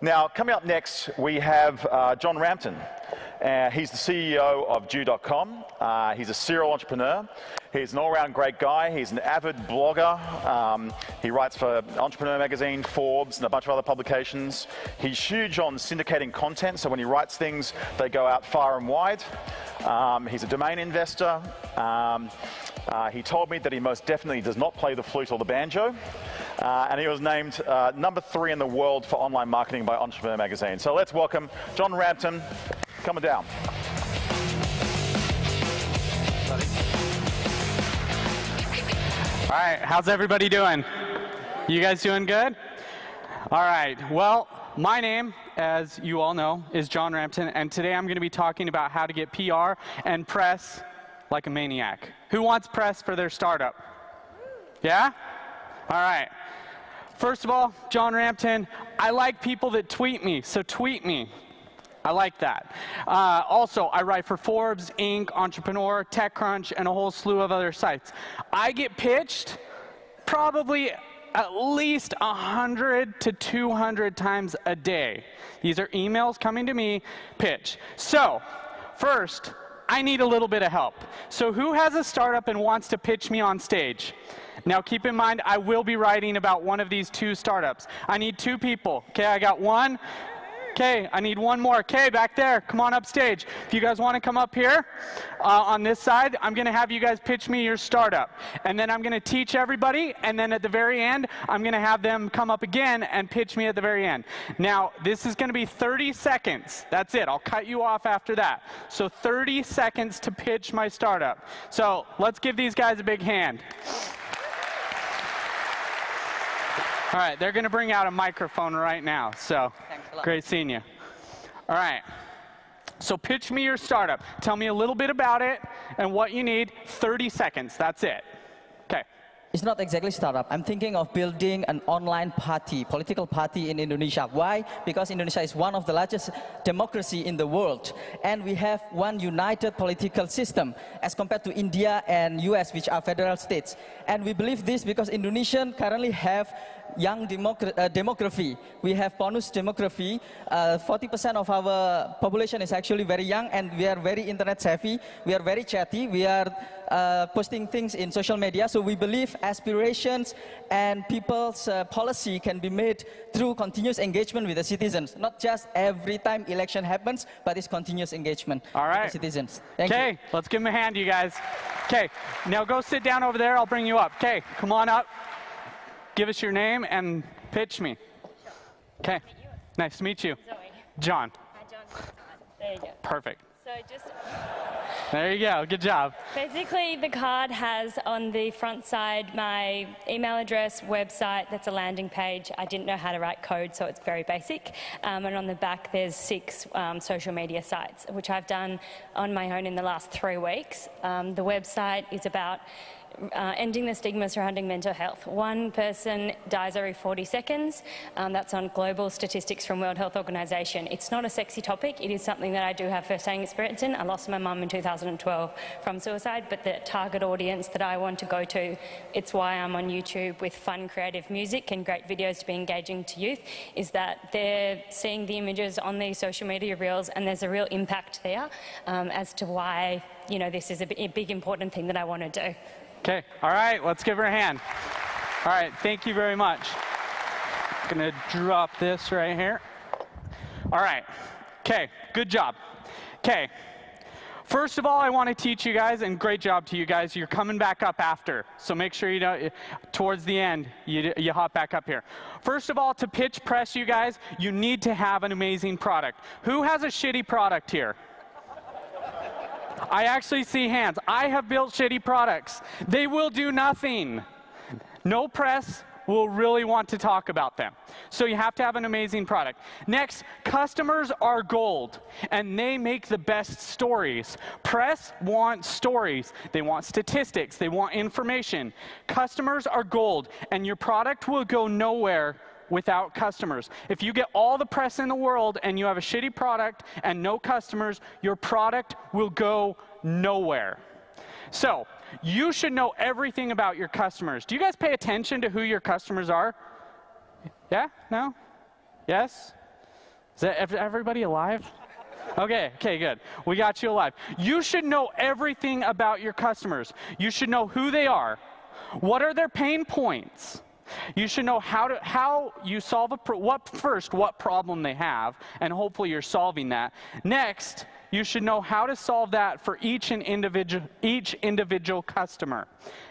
Now, coming up next, we have John Rampton. He's the CEO of Due.com. He's a serial entrepreneur. He's an all-around great guy. He's an avid blogger. He writes for Entrepreneur Magazine, Forbes, and a bunch of other publications. He's huge on syndicating content, so when he writes things, they go out far and wide. He's a domain investor. He told me that he most definitely does not play the flute or the banjo. And he was named #3 in the world for online marketing by Entrepreneur Magazine. So let's welcome John Rampton, coming down. All right, how's everybody doing? You guys doing good? All right, well, my name, as you all know, is John Rampton, and today I'm going to be talking about how to get PR and press like a maniac. Who wants press for their startup? Yeah? All right. First of all, John Rampton, I like people that tweet me, so tweet me. I like that. Also, I write for Forbes, Inc., Entrepreneur, TechCrunch, and a whole slew of other sites. I get pitched probably at least 100 to 200 times a day. These are emails coming to me, pitch. So, first, I need a little bit of help. So who has a startup and wants to pitch me on stage? Now keep in mind, I will be writing about one of these 2 startups. I need 2 people. Okay, I got 1. Okay, I need 1 more. Okay, back there, come on up stage. If you guys want to come up here on this side, I'm going to have you guys pitch me your startup. And then I'm going to teach everybody, and then at the very end, I'm going to have them come up again and pitch me at the very end. Now, this is going to be 30 seconds. That's it. I'll cut you off after that. So 30 seconds to pitch my startup. So let's give these guys a big hand. All right, they're going to bring out a microphone right now, so great seeing you. All right, so pitch me your startup. Tell me a little bit about it and what you need. 30 seconds, that's it. Okay. It's not exactly startup. I'm thinking of building an online party, political party in Indonesia. Why? Because Indonesia is one of the largest democracy in the world. And we have one united political system as compared to India and US, which are federal states. And we believe this because Indonesians currently have young demography. We have bonus demography. 40% of our population is actually very young, and we are very internet savvy. We are very chatty. We are posting things in social media. So we believe aspirations and people's policy can be made through continuous engagement with the citizens. Not just every time election happens, but it's continuous engagement with the citizens. Thank you. Okay, let's give them a hand, you guys. Okay, now go sit down over there. I'll bring you up. Okay, come on up. Give us your name and pitch me. Okay, nice to meet you. Zoe. John. Hi, John. There you go. Perfect. So just there you go. Good job. basically, the card has on the front side my email address, website. That's a landing page. I didn't know how to write code, so it's very basic. And on the back, there's 6 social media sites, which I've done on my own in the last 3 weeks. The website is about ending the stigma surrounding mental health. 1 person dies every 40 seconds. That's on global statistics from World Health Organization. It's not a sexy topic. It is something that I do have first-hand experience in. I lost my mum in 2012 from suicide, but the target audience that I want to go to, it's why I'm on YouTube with fun, creative music and great videos to be engaging to youth, is that they're seeing the images on these social media reels, and there's a real impact there as to why, you know, this is a big, important thing that I want to do. Okay, all right, let's give her a hand. All right, thank you very much. I'm gonna drop this right here. All right, okay, good job. Okay, first of all, I wanna teach you guys, and great job to you guys, you're coming back up after. So make sure you don't, towards the end, you hop back up here. First of all, to pitch press you guys, you need to have an amazing product. Who has a shitty product here? I actually see hands. I have built shitty products. They will do nothing. No press will really want to talk about them. So you have to have an amazing product. Next, customers are gold, and they make the best stories. Press wants stories. They want statistics. They want information. Customers are gold, and your product will go nowhere without customers. If you get all the press in the world and you have a shitty product and no customers, your product will go nowhere. So you should know everything about your customers. Do you guys pay attention to who your customers are? Yeah? No? Yes? Is that everybody alive? Okay, good. We got you alive. You should know everything about your customers. You should know who they are. What are their pain points? You should know how you solve what problem they have, and hopefully you're solving that. Next, you should know how to solve that for each individual customer.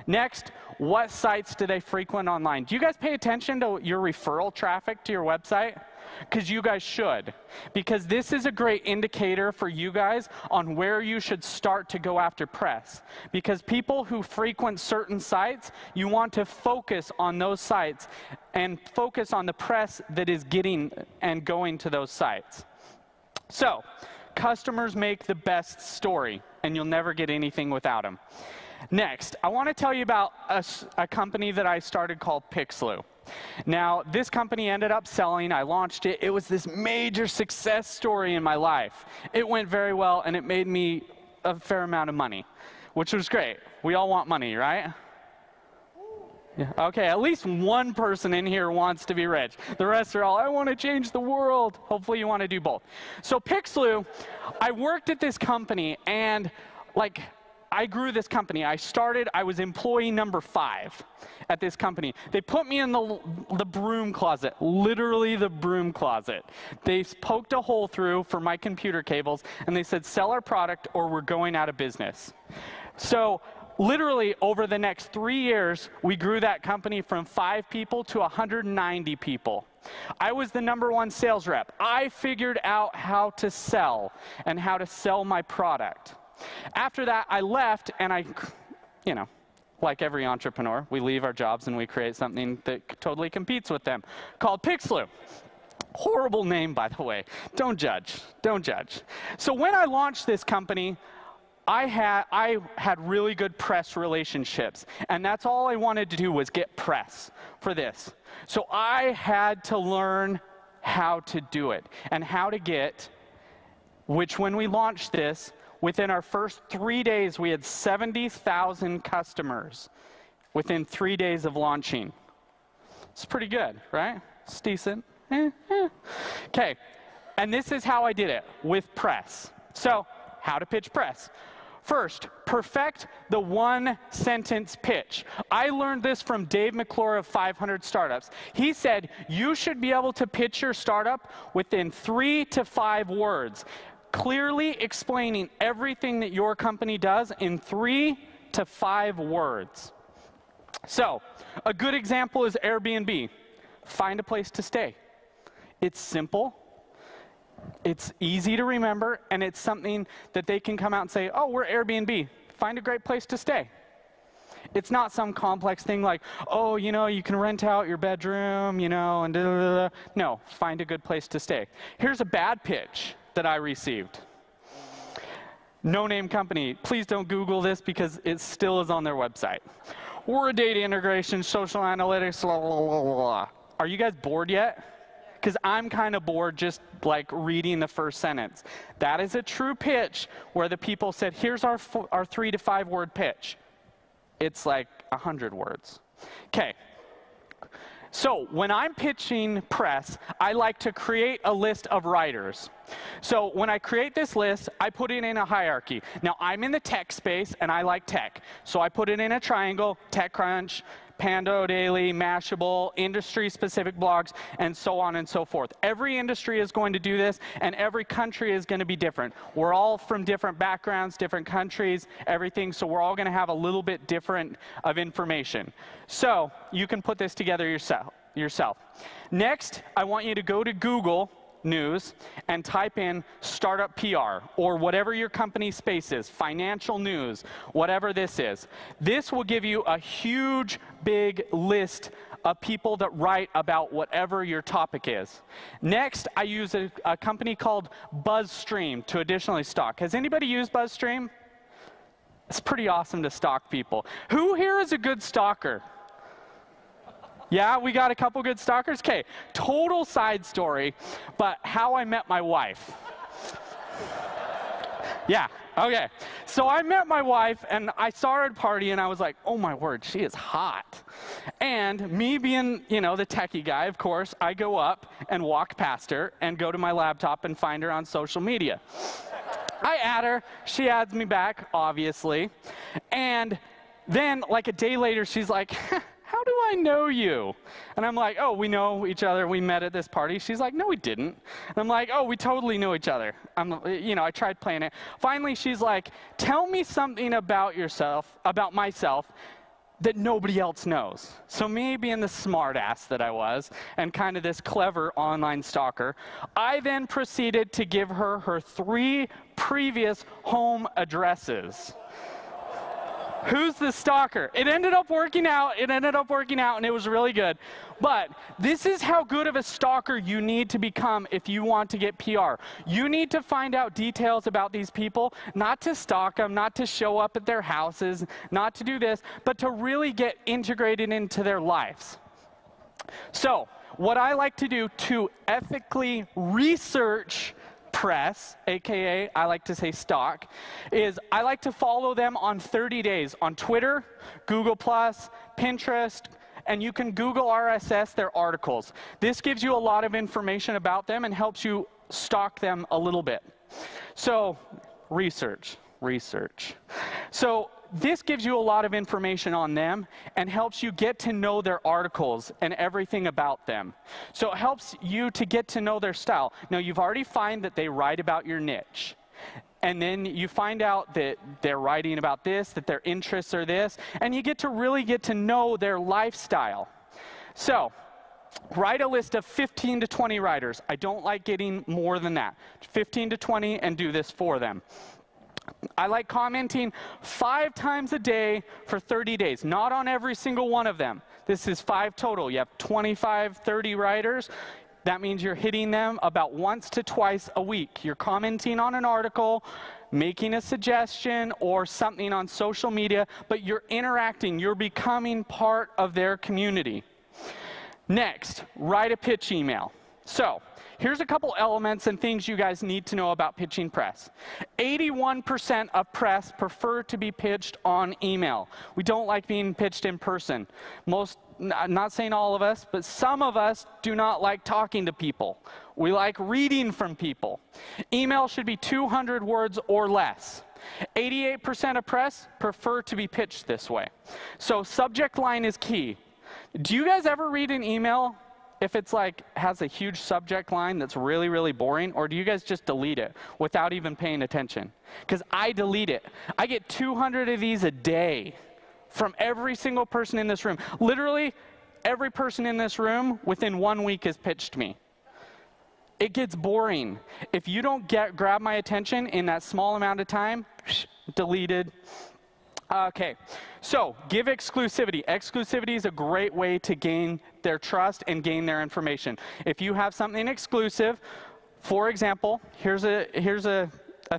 Next, what sites do they frequent online? Do you guys pay attention to your referral traffic to your website? Because you guys should. Because this is a great indicator for you guys on where you should start to go after press. Because people who frequent certain sites, you want to focus on those sites and focus on the press that is getting and going to those sites. So, customers make the best story, and you'll never get anything without them. Next, I want to tell you about a company that I started called Pixlu. Now, this company ended up selling. I launched it. It was this major success story in my life. It went very well, and it made me a fair amount of money, which was great. We all want money, right? Yeah. Okay, at least one person in here wants to be rich. The rest are all, I want to change the world. Hopefully you want to do both. So Pixlu, I worked at this company, and I grew this company. I was employee number 5 at this company. They put me in the broom closet, literally the broom closet. They poked a hole through for my computer cables, and they said, sell our product or we're going out of business. So literally over the next 3 years, we grew that company from 5 people to 190 people. I was the #1 sales rep. I figured out how to sell and how to sell my product. After that, I left, and like every entrepreneur, we leave our jobs and we create something that totally competes with them, called Pixlu. Horrible name, by the way. Don't judge. Don't judge. So when I launched this company, I had really good press relationships, and that's all I wanted to do was get press for this. So I had to learn how to do it and how to get, which when we launched this, within our first 3 days, we had 70,000 customers within 3 days of launching. It's pretty good, right? It's decent. Okay, and this is how I did it with press. So, how to pitch press. First, perfect the 1-sentence pitch. I learned this from Dave McClure of 500 Startups. He said, you should be able to pitch your startup within 3 to 5 words. Clearly explaining everything that your company does in 3 to 5 words. So, a good example is Airbnb. Find a place to stay. It's simple, it's easy to remember, and it's something that they can come out and say, oh, we're Airbnb. Find a great place to stay. It's not some complex thing like, oh, you can rent out your bedroom, and da-da-da-da. No, find a good place to stay. Here's a bad pitch that I received. No-name company. Please don't Google this because it still is on their website. We're a data integration, social analytics, blah, blah, blah, blah. Are you guys bored yet? Because I'm kind of bored just reading the first sentence. That is a true pitch where the people said, here's our 3 to 5 word pitch. It's 100 words. Okay. So when I'm pitching press, I like to create a list of writers. So when I create this list, I put it in a hierarchy. Now, I'm in the tech space, and I like tech. So I put it in a triangle: TechCrunch, Pando Daily, Mashable, industry-specific blogs, and so on and so forth. Every industry is going to do this, and every country is going to be different. We're all from different backgrounds, different countries, everything, so we're all going to have a little bit different of information. So you can put this together yourself. Next, I want you to go to Google News and type in startup PR or whatever your company space is, financial news, whatever this is. This will give you a huge, big list of people that write about whatever your topic is. Next, I use a company called BuzzStream to additionally stock. Has anybody used BuzzStream? It's pretty awesome to stalk people. Who here is a good stalker? Yeah, we got a couple good stalkers? Okay, total side story, but how I met my wife. Yeah, Okay, so I met my wife, and I saw her at a party, and I was like, oh my word, she is hot. And me being, you know, the techie guy, of course, I go up and walk past her and go to my laptop and find her on social media. I add her, she adds me back, obviously, and then like a day later, she's like, how do I know you? And I'm like, oh, we know each other. We met at this party. She's like, no, we didn't. And I'm like, oh, we totally know each other. I tried playing it. Finally, she's like, tell me something about yourself, about myself, that nobody else knows. So me being the smart ass that I was, and kind of this clever online stalker, I then proceeded to give her her 3 previous home addresses. Who's the stalker? It ended up working out. And it was really good. But this is how good of a stalker you need to become if you want to get PR. You need to find out details about these people, not to stalk them, not to show up at their houses, not to do this, but to really get integrated into their lives. So, what I like to do to ethically research press, aka I like to say stalk, is I like to follow them on 30 days on Twitter, Google+, Pinterest, and you can Google RSS their articles. This gives you a lot of information about them and helps you stalk them a little bit. So, research. So, this gives you a lot of information on them and helps you get to know their articles and everything about them. So it helps you to get to know their style. Now, you've already found that they write about your niche. And then you find out that they're writing about this, that their interests are this, and you get to really get to know their lifestyle. So, write a list of 15 to 20 writers. I don't like getting more than that. 15 to 20 and do this for them. I like commenting 5 times a day for 30 days, not on every single one of them. This is 5 total. You have 25, 30 writers. That means you're hitting them about once to twice a week. You're commenting on an article, making a suggestion or something on social media, but you're interacting. You're becoming part of their community. Next, write a pitch email. So, here's a couple elements and things you guys need to know about pitching press. 81% of press prefer to be pitched on email. We don't like being pitched in person. I'm not saying all of us, but some of us do not like talking to people. We like reading from people. Email should be 200 words or less. 88% of press prefer to be pitched this way. So subject line is key. Do you guys ever read an email if it's like has a huge subject line that's really, really boring, or do you guys just delete it without even paying attention? Because I delete it. I get 200 of these a day from every single person in this room. Literally, every person in this room within 1 week has pitched me. It gets boring. If you don't grab my attention in that small amount of time, deleted. Okay, so give exclusivity. Exclusivity is a great way to gain their trust and gain their information. If you have something exclusive, for example, here's a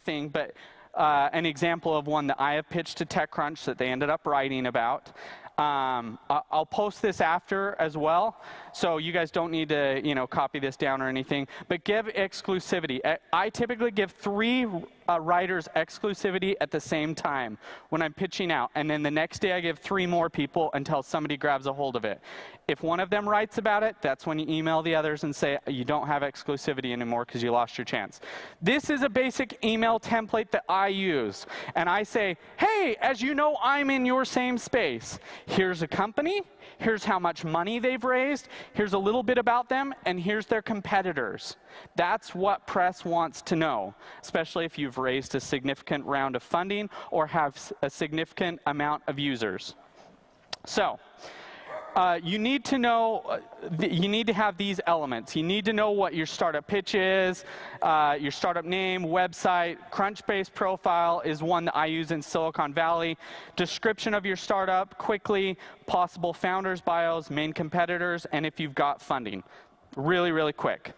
thing, but an example of one that I have pitched to TechCrunch that they ended up writing about. I'll post this after as well, so you guys don't need to, copy this down or anything. But give exclusivity. I typically give 3 writers exclusivity at the same time when I'm pitching out, and then the next day I give 3 more people until somebody grabs a hold of it. If one of them writes about it, that's when you email the others and say you don't have exclusivity anymore because you lost your chance. This is a basic email template that I use, and I say, hey, as you know, I'm in your same space. Here's a company, here's how much money they've raised, here's a little bit about them, and here's their competitors. That's what press wants to know, especially if you've raised a significant round of funding or have a significant amount of users. So, you need to know, you need to have these elements. You need to know what your startup pitch is, your startup name, website, Crunchbase profile is one that I use in Silicon Valley, description of your startup, quickly, possible founders' bios, main competitors, and if you've got funding. Really, really quick.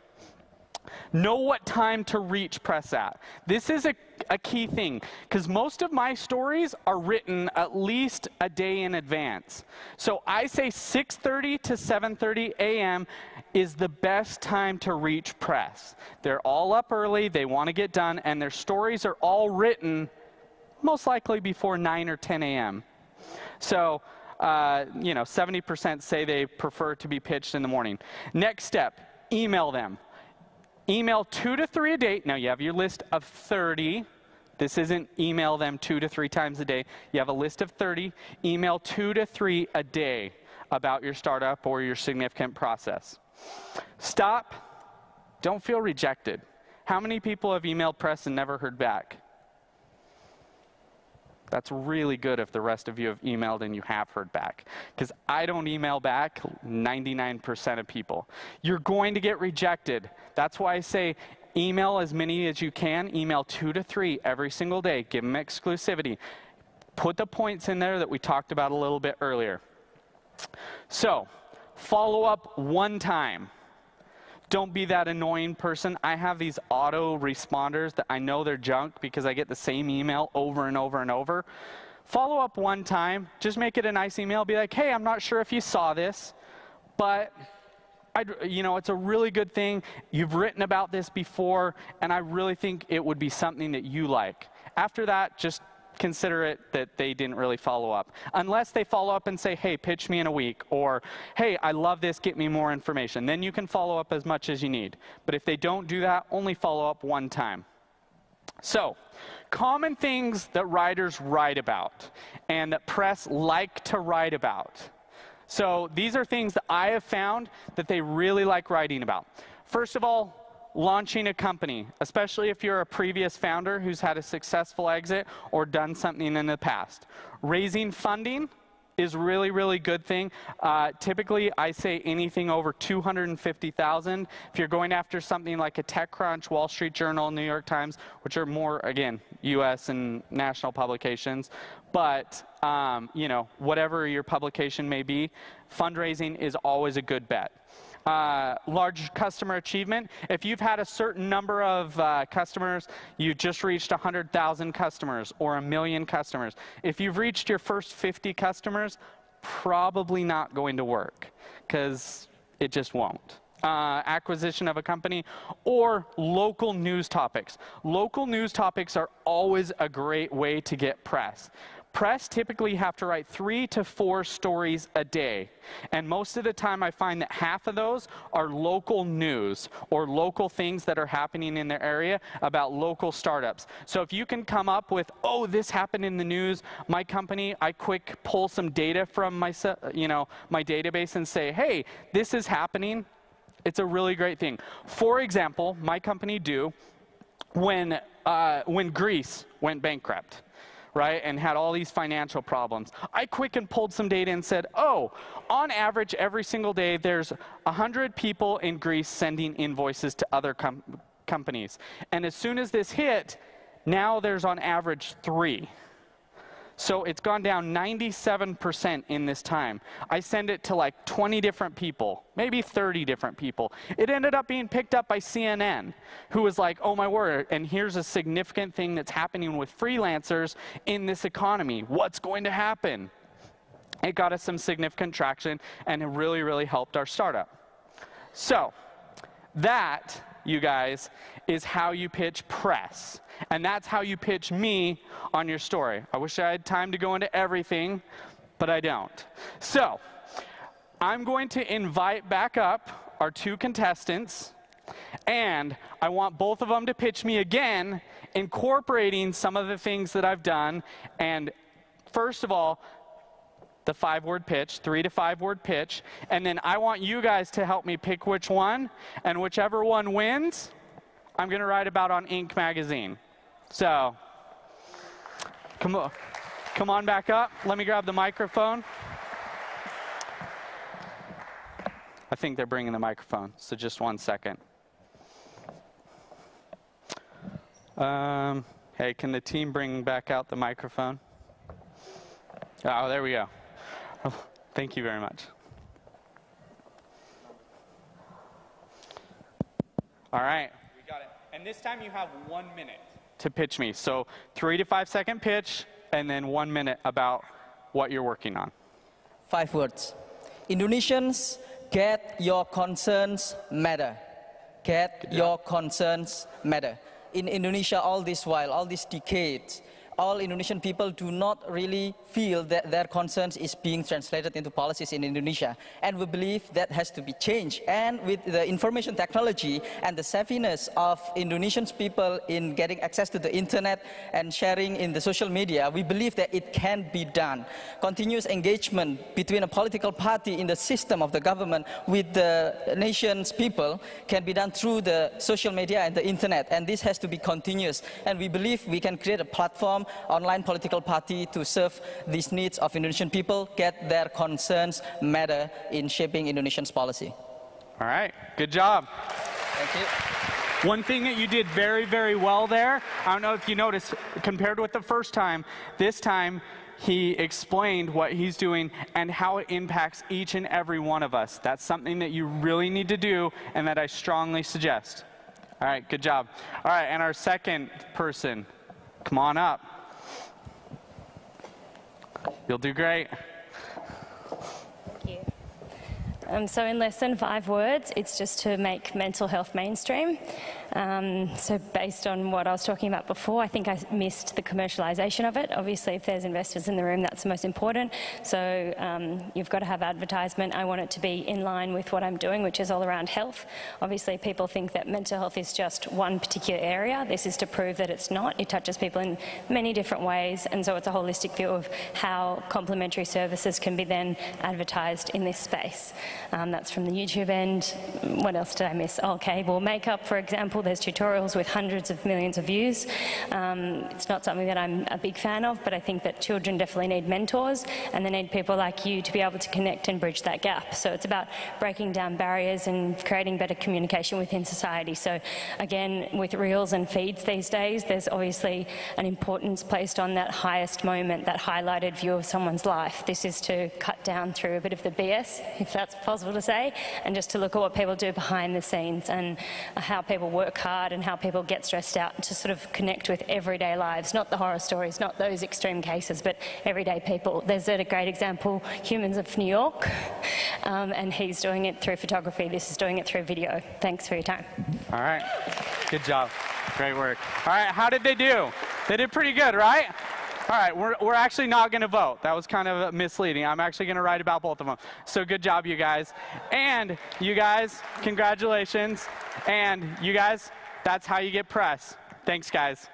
Know what time to reach press at. This is a key thing, because most of my stories are written at least a day in advance. So I say 6:30 to 7:30 a.m. is the best time to reach press. They're all up early, they want to get done, and their stories are all written most likely before 9 or 10 a.m. So, 70% say they prefer to be pitched in the morning. Next step, email them. Email 2 to 3 a day. Now you have your list of 30. This isn't email them 2 to 3 times a day. You have a list of 30. Email 2 to 3 a day about your startup or your significant process. Stop. Don't feel rejected. How many people have emailed press and never heard back? That's really good if the rest of you have emailed and you have heard back. Because I don't email back 99% of people. You're going to get rejected. That's why I say email as many as you can. Email 2 to 3 every single day. Give them exclusivity. Put the points in there that we talked about a little bit earlier. So, follow up one time. Don't be that annoying person. I have these auto responders that I know they're junk because I get the same email over and over and over. Follow up one time. Just make it a nice email. Be like, hey, I'm not sure if you saw this, but it's a really good thing. You've written about this before, and I really think it would be something that you like. After that, just consider it that they didn't really follow up. Unless they follow up and say, hey, pitch me in a week, or hey, I love this, get me more information. Then you can follow up as much as you need. But if they don't do that, only follow up one time. So, common things that writers write about and that press like to write about. So these are things that I have found that they really like writing about. First of all, launching a company, especially if you're a previous founder who's had a successful exit or done something in the past. Raising funding is really, really good thing. Typically, I say anything over $250,000. If you're going after something like a TechCrunch, Wall Street Journal, New York Times, which are more, again, US and national publications, but whatever your publication may be, fundraising is always a good bet. Large customer achievement. If you've had a certain number of customers, you've just reached 100,000 customers or 1 million customers. If you've reached your first 50 customers, probably not going to work because it just won't. Acquisition of a company, or local news topics. Local news topics are always a great way to get press. Press typically have to write 3 to 4 stories a day. And most of the time I find that half of those are local news or local things that are happening in their area about local startups. So if you can come up with, oh, this happened in the news, my company, I quick pull some data from my database and say, hey, this is happening. It's a really great thing. For example, my company when Greece went bankrupt, right, and had all these financial problems, I quick and pulled some data and said, oh, on average, every single day, there's 100 people in Greece sending invoices to other companies. And as soon as this hit, now there's on average 3. So it's gone down 97% in this time. I send it to like 20 different people, maybe 30 different people. It ended up being picked up by CNN, who was like, oh my word, and here's a significant thing that's happening with freelancers in this economy. What's going to happen? It got us some significant traction, and it really, really helped our startup. So that, you guys, is how you pitch press. And that's how you pitch me on your story. I wish I had time to go into everything, but I don't. So, I'm going to invite back up our 2 contestants, and I want both of them to pitch me again, incorporating some of the things that I've done. And first of all, the 5-word pitch, 3 to 5-word pitch, and then I want you guys to help me pick which one, and whichever one wins, I'm going to write about on Inc. magazine. So, come on back up. Let me grab the microphone. I think they're bringing the microphone, so just 1 second. Hey, can the team bring back out the microphone? Oh, there we go. Oh, thank you very much. All right. We got it. And this time you have 1 minute to pitch me. So 3 to 5 second pitch, and then 1 minute about what you're working on. 5 words. Indonesians, get your concerns matter. Get your concerns matter. In Indonesia, all this while, all these decades, all Indonesian people do not really feel that their concerns is being translated into policies in Indonesia. And we believe that has to be changed. And with the information technology and the savviness of Indonesian people in getting access to the internet and sharing in the social media, we believe that it can be done. Continuous engagement between a political party in the system of the government with the nation's people can be done through the social media and the internet, and this has to be continuous. And we believe we can create a platform, online political party, to serve these needs of Indonesian people, get their concerns matter in shaping Indonesia's policy. All right, good job. Thank you. One thing that you did very, very well there, I don't know if you noticed, compared with the first time, this time he explained what he's doing and how it impacts each and every one of us. That's something that you really need to do and that I strongly suggest. All right, good job. All right, and our second person, come on up. You'll do great. Thank you. So in less than 5 words, it's just to make mental health mainstream. So based on what I was talking about before, I think I missed the commercialisation of it. Obviously, if there's investors in the room, that's the most important. So you've got to have advertisement. I want it to be in line with what I'm doing, which is all around health. Obviously, people think that mental health is just one particular area. This is to prove that it's not. It touches people in many different ways, and so it's a holistic view of how complementary services can be then advertised in this space. That's from the YouTube end. What else did I miss? Okay, well, makeup, for example, there's tutorials with hundreds of millions of views. It's not something that I'm a big fan of, but I think that children definitely need mentors, and they need people like you to be able to connect and bridge that gap. So it's about breaking down barriers and creating better communication within society. So again, with reels and feeds these days, there's obviously an importance placed on that highest moment, that highlighted view of someone's life. This is to cut down through a bit of the BS, if that's possible to say, and just to look at what people do behind the scenes and how people work hard and how people get stressed out, and to sort of connect with everyday lives, not the horror stories, not those extreme cases, but everyday people. There's a great example, Humans of New York, and he's doing it through photography. This is doing it through video. Thanks for your time. All right, good job. Great work. All right, how did they do? They did pretty good, right? All right, we're actually not going to vote. That was kind of misleading. I'm actually going to write about both of them. So good job, you guys. And you guys, congratulations. And you guys, that's how you get press. Thanks, guys.